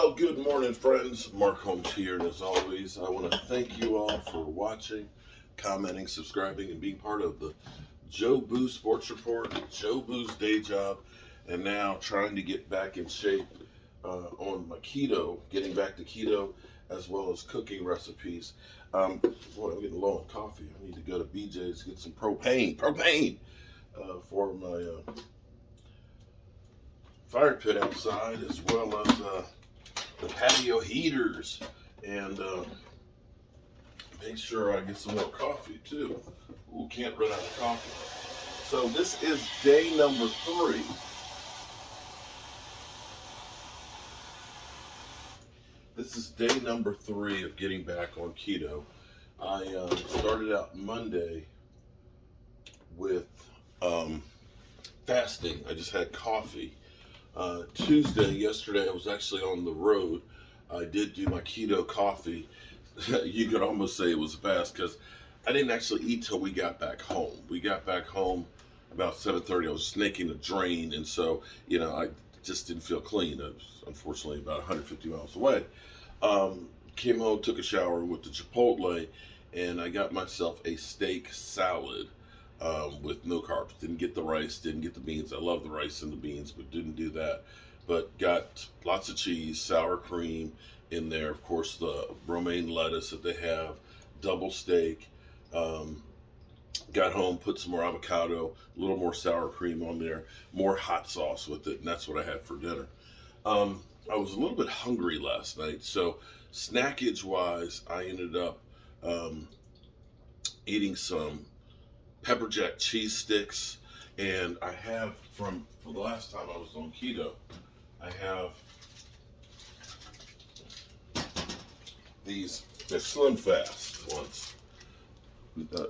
Well, good morning, friends. Mark Holmes here, and as always, I want to thank you all for watching, commenting, subscribing, and being part of the Joe Boo Sports Report, Joe Boo's day job, and now trying to get back in shape on my keto, getting back to keto, as well as cooking recipes. Boy, I'm getting low on coffee. I need to go to BJ's to get some propane for my fire pit outside, as well as the patio heaters, and make sure I get some more coffee too. Ooh, can't run out of coffee. So this is day number 3. This is day number 3 of getting back on keto. I started out Monday with fasting. I just had coffee. Yesterday, I was actually on the road. I did do my keto coffee. You could almost say it was fast because I didn't actually eat till we got back home. We got back home about 7:30. I was snaking a drain, and so I just didn't feel clean. I was unfortunately about 150 miles away. Came home, took a shower, went to Chipotle, and I got myself a steak salad. With no carbs. Didn't get the rice, didn't get the beans. I love the rice and the beans, but didn't do that. But got lots of cheese, sour cream in there. Of course, the romaine lettuce that they have, double steak. Got home, put some more avocado, a little more sour cream on there, more hot sauce with it, and that's what I had for dinner. I was a little bit hungry last night, so snackage wise, I ended up eating some pepper jack cheese sticks, and I have from the last time I was on keto, I have they're Slim Fast ones.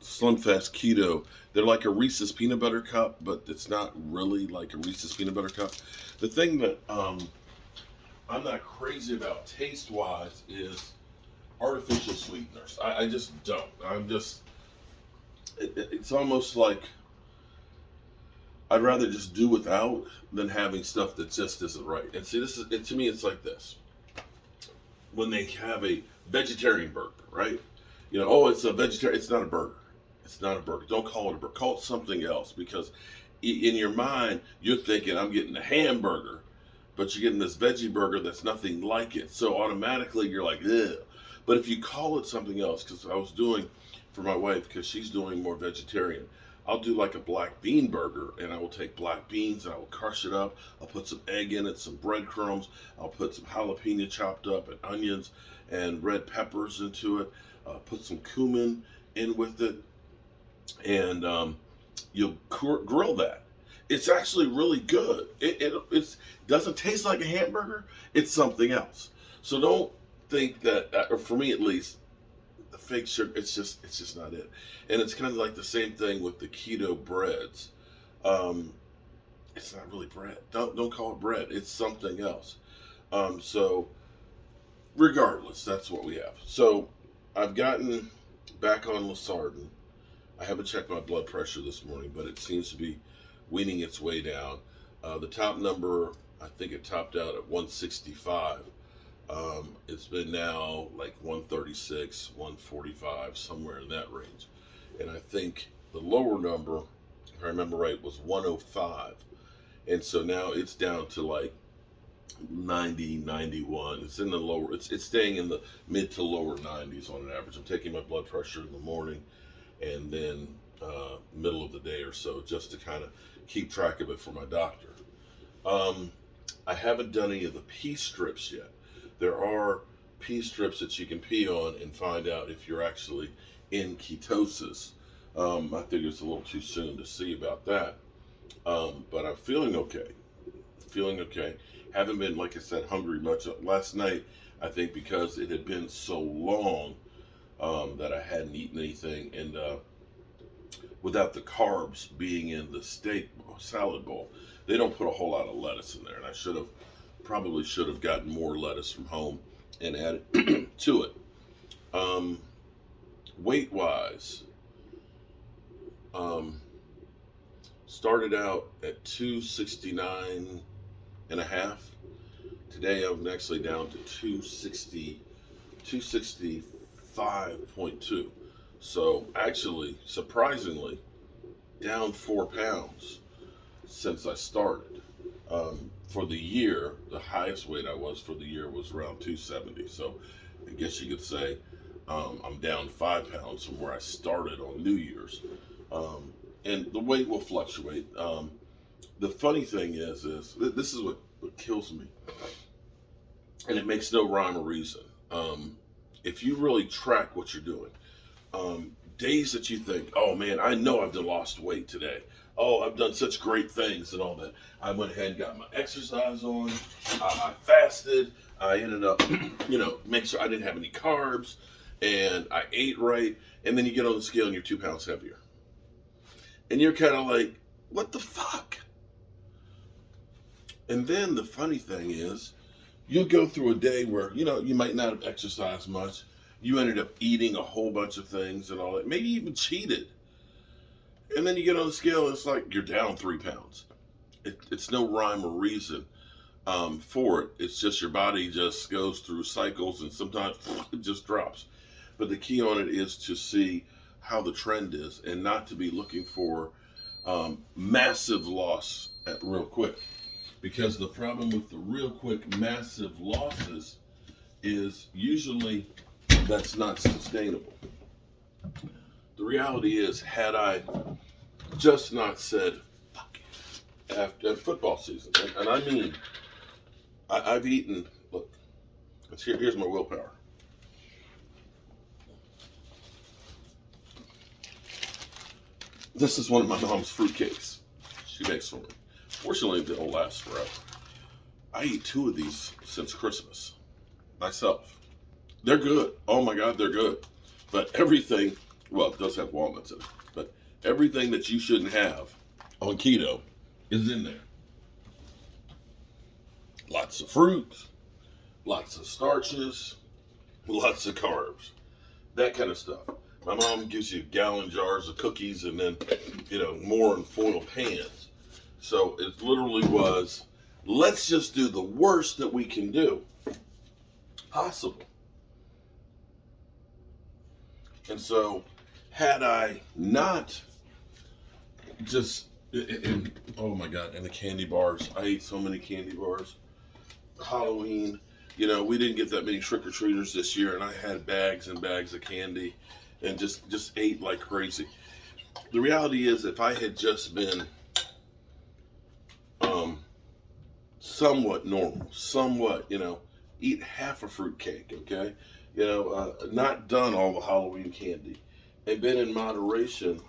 Slim Fast Keto. They're like a Reese's peanut butter cup, but it's not really like a Reese's peanut butter cup. The thing that I'm not crazy about taste wise is artificial sweeteners. I just don't. It's almost like I'd rather just do without than having stuff that just isn't right. And see, to me, it's like this. When they have a vegetarian burger, right? Oh, it's a vegetarian. It's not a burger. It's not a burger. Don't call it a burger. Call it something else, because in your mind, you're thinking, I'm getting a hamburger, but you're getting this veggie burger that's nothing like it. So automatically you're like, ugh. But if you call it something else, because I was doing for my wife, because she's doing more vegetarian, I'll do like a black bean burger, and I will take black beans and I will crush it up. I'll put some egg in it, some breadcrumbs. I'll put some jalapeno chopped up and onions and red peppers into it. Put some cumin in with it, and you'll grill that. It's actually really good. It doesn't taste like a hamburger. It's something else. So don't think that, or for me at least, the fake sugar, it's just not it. And it's kind of like the same thing with the keto breads. It's not really bread. Don't call it bread. It's something else. So regardless, that's what we have. So I've gotten back on Losartan. I haven't checked my blood pressure this morning, but it seems to be weaning its way down. The top number, I think it topped out at 165. It's been now like 136, 145, somewhere in that range. And I think the lower number, if I remember right, was 105. And so now it's down to like 90, 91. It's in the lower, it's staying in the mid to lower 90s on an average. I'm taking my blood pressure in the morning and then middle of the day or so, just to kind of keep track of it for my doctor. I haven't done any of the pee strips yet. There are pee strips that you can pee on and find out if you're actually in ketosis. I think it's a little too soon to see about that. But I'm feeling okay. Feeling okay. Haven't been, like I said, hungry much. Last night, I think because it had been so long that I hadn't eaten anything, and without the carbs being in the steak salad bowl, they don't put a whole lot of lettuce in there, and I probably should have gotten more lettuce from home and added to it. Weight wise, started out at 269 and a half. Today I'm actually down to 265.2. So actually, surprisingly, down 4 pounds since I started. For the year, the highest weight I was for the year was around 270. So I guess you could say I'm down 5 pounds from where I started on New Year's. And the weight will fluctuate. The funny thing is this is what kills me, and it makes no rhyme or reason. If you really track what you're doing, days that you think, oh man, I know I've lost weight today. Oh, I've done such great things and all that. I went ahead and got my exercise on. I fasted. I ended up, make sure I didn't have any carbs, and I ate right. And then you get on the scale and you're 2 pounds heavier. And you're kind of like, what the fuck? And then the funny thing is, you'll go through a day where, you might not have exercised much. You ended up eating a whole bunch of things and all that. Maybe even cheated. And then you get on the scale and it's like you're down 3 pounds. It's no rhyme or reason for it. It's just your body just goes through cycles and sometimes it just drops. But the key on it is to see how the trend is and not to be looking for massive loss real quick. Because the problem with the real quick massive losses is usually that's not sustainable. The reality is, had I just not said fuck it after football season, and I mean, I've eaten, look, here's my willpower. This is one of my mom's fruitcakes she makes for me. Fortunately, they don't last forever. I eat 2 of these since Christmas myself. They're good. Oh my God, they're good. But everything, well, it does have walnuts in it, but everything that you shouldn't have on keto is in there. Lots of fruit, lots of starches, lots of carbs, that kind of stuff. My mom gives you gallon jars of cookies and then, more in foil pans. So it literally was, let's just do the worst that we can do possible. And so had I not just, oh my God, and the candy bars, I ate so many candy bars. Halloween, we didn't get that many trick-or-treaters this year, and I had bags and bags of candy and just ate like crazy. The reality is, if I had just been somewhat normal, eat half a fruit cake, okay? Not done all the Halloween candy, and been in moderation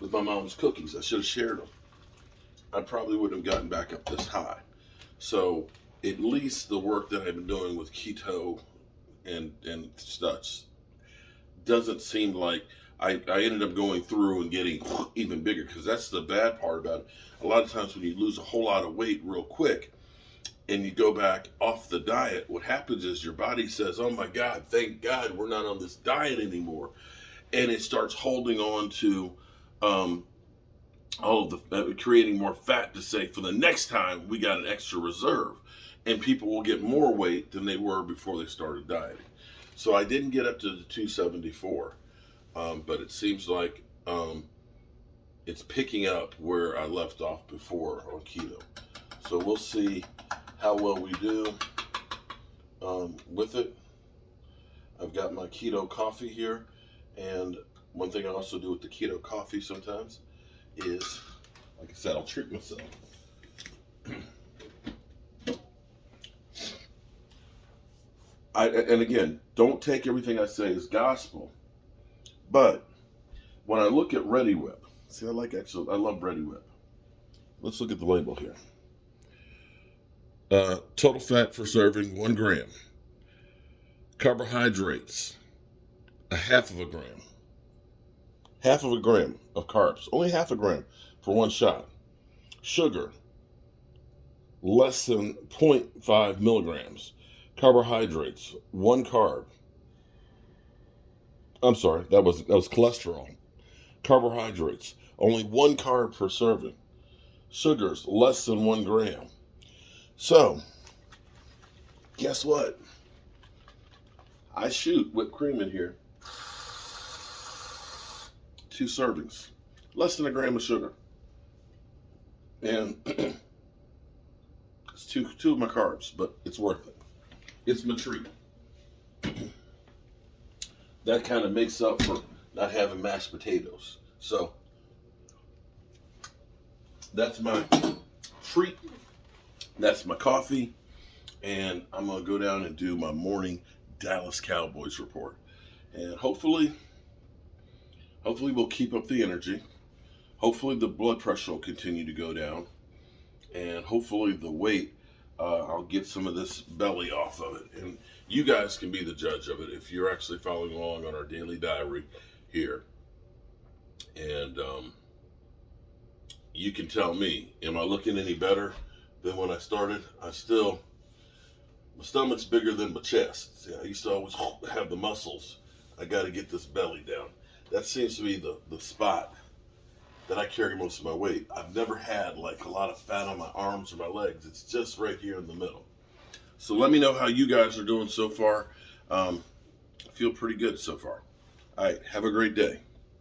with my mom's cookies. I should have shared them. I probably wouldn't have gotten back up this high. So at least the work that I've been doing with keto and such doesn't seem like I ended up going through and getting even bigger, because that's the bad part about it. A lot of times when you lose a whole lot of weight real quick and you go back off the diet, what happens is your body says, oh my God, thank God we're not on this diet anymore. And it starts holding on to all of the creating more fat to say, for the next time we got an extra reserve, and people will get more weight than they were before they started dieting. So I didn't get up to the 274, but it seems like it's picking up where I left off before on keto. So we'll see how well we do with it. I've got my keto coffee here, and one thing I also do with the keto coffee sometimes is, like I said, I'll treat myself. And again, don't take everything I say as gospel, but when I look at Ready Whip, see, I love Ready Whip. Let's look at the label here. Total fat per serving, 1 gram. Carbohydrates, a half of a gram. Half of a gram of carbs, only half a gram for 1 shot. Sugar, less than 0.5 milligrams. Carbohydrates, 1 carb. I'm sorry, that was cholesterol. Carbohydrates, only 1 carb per serving. Sugars, less than 1 gram. So, guess what? I shoot whipped cream in here. 2 servings, less than a gram of sugar, and it's two of my carbs, but it's worth it. It's my treat. That kind of makes up for not having mashed potatoes. So that's my treat. That's my coffee, and I'm gonna go down and do my morning Dallas Cowboys report, and hopefully we'll keep up the energy. Hopefully the blood pressure will continue to go down, and hopefully the weight, I'll get some of this belly off of it. And you guys can be the judge of it if you're actually following along on our daily diary here. And you can tell me, am I looking any better than when I started? My stomach's bigger than my chest. See, I used to always have the muscles. I got to get this belly down. That seems to be the spot that I carry most of my weight. I've never had like a lot of fat on my arms or my legs. It's just right here in the middle. So let me know how you guys are doing so far. I feel pretty good so far. All right, have a great day.